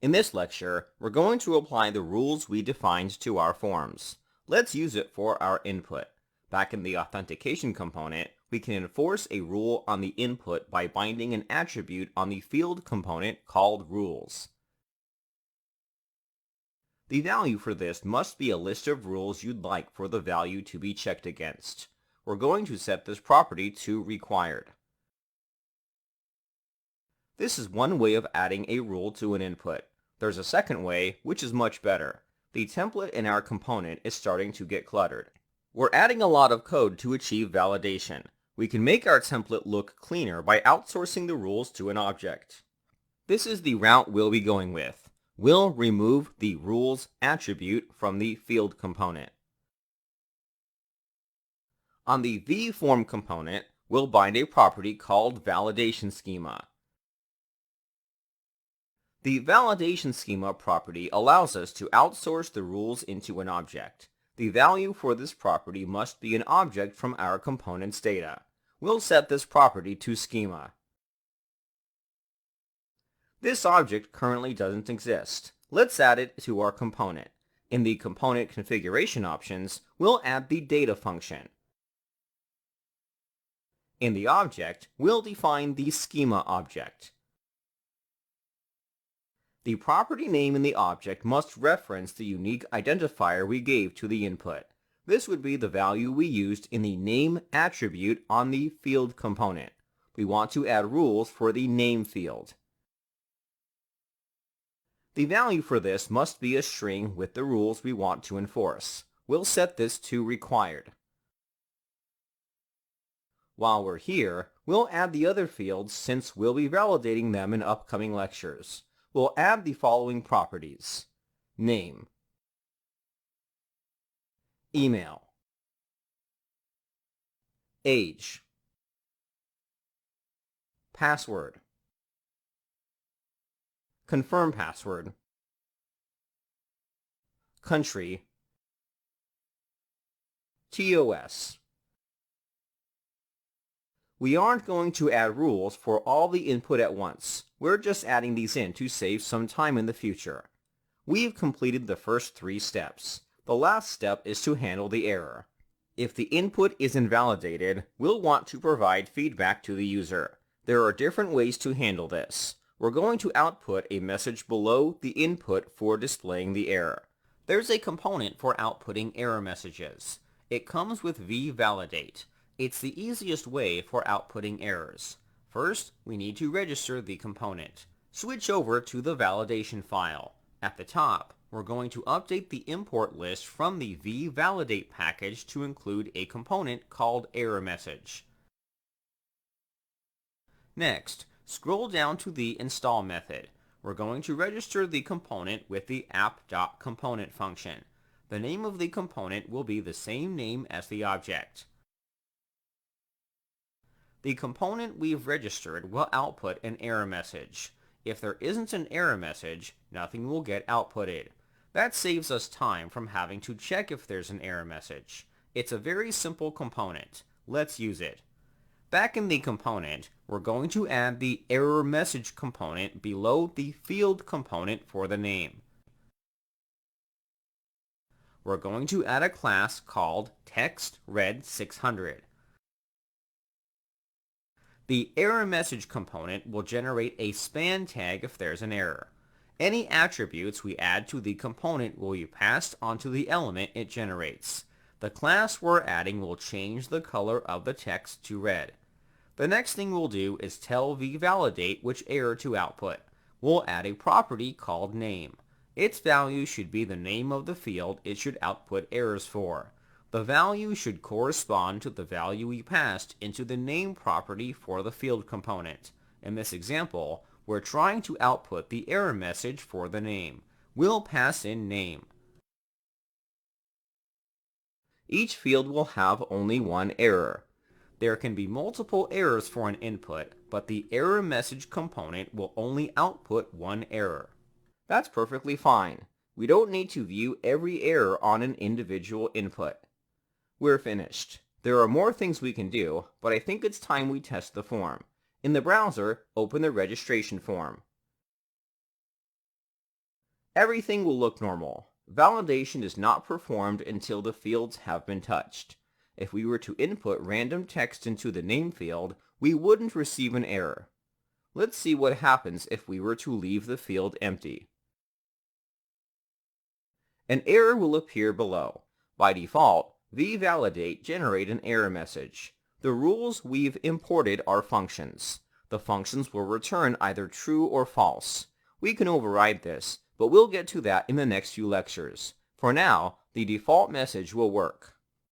In this lecture, we're going to apply the rules we defined to our forms. Let's use it for our input. Back in the authentication component, we can enforce a rule on the input by binding an attribute on the field component called rules. The value for this must be a list of rules you'd like for the value to be checked against. We're going to set this property to required. This is one way of adding a rule to an input. There's a second way, which is much better. The template in our component is starting to get cluttered. We're adding a lot of code to achieve validation. We can make our template look cleaner by outsourcing the rules to an object. This is the route we'll be going with. We'll remove the rules attribute from the field component. On the vForm component, we'll bind a property called validation schema. The validation schema property allows us to outsource the rules into an object. The value for this property must be an object from our component's data. We'll set this property to schema. This object currently doesn't exist. Let's add it to our component. In the component configuration options, we'll add the data function. In the object, we'll define the schema object. The property name in the object must reference the unique identifier we gave to the input. This would be the value we used in the name attribute on the field component. We want to add rules for the name field. The value for this must be a string with the rules we want to enforce. We'll set this to required. While we're here, we'll add the other fields since we'll be validating them in upcoming lectures. We'll add the following properties: name, email, age, password, confirm password, country, TOS. We aren't going to add rules for all the input at once. We're just adding these in to save some time in the future. We've completed the first 3 steps. The last step is to handle the error. If the input is invalidated, we'll want to provide feedback to the user. There are different ways to handle this. We're going to output a message below the input for displaying the error. There's a component for outputting error messages. It comes with vValidate. It's the easiest way for outputting errors. First, we need to register the component. Switch over to the validation file. At the top, we're going to update the import list from the vValidate package to include a component called errorMessage. Next, scroll down to the install method. We're going to register the component with the app.component function. The name of the component will be the same name as the object. The component we've registered will output an error message. If there isn't an error message, nothing will get outputted. That saves us time from having to check if there's an error message. It's a very simple component. Let's use it. Back in the component, we're going to add the error message component below the field component for the name. We're going to add a class called TextRed600. The error message component will generate a span tag if there's an error. Any attributes we add to the component will be passed onto the element it generates. The class we're adding will change the color of the text to red. The next thing we'll do is tell vValidate which error to output. We'll add a property called name. Its value should be the name of the field it should output errors for. The value should correspond to the value we passed into the name property for the field component. In this example, we're trying to output the error message for the name. We'll pass in name. Each field will have only one error. There can be multiple errors for an input, but the error message component will only output one error. That's perfectly fine. We don't need to view every error on an individual input. We're finished. There are more things we can do, but I think it's time we test the form. In the browser, open the registration form. Everything will look normal. Validation is not performed until the fields have been touched. If we were to input random text into the name field, we wouldn't receive an error. Let's see what happens if we were to leave the field empty. An error will appear below. By default, vValidate generate an error message. The rules we've imported are functions. The functions will return either true or false. We can override this, but we'll get to that in the next few lectures. For now, the default message will work.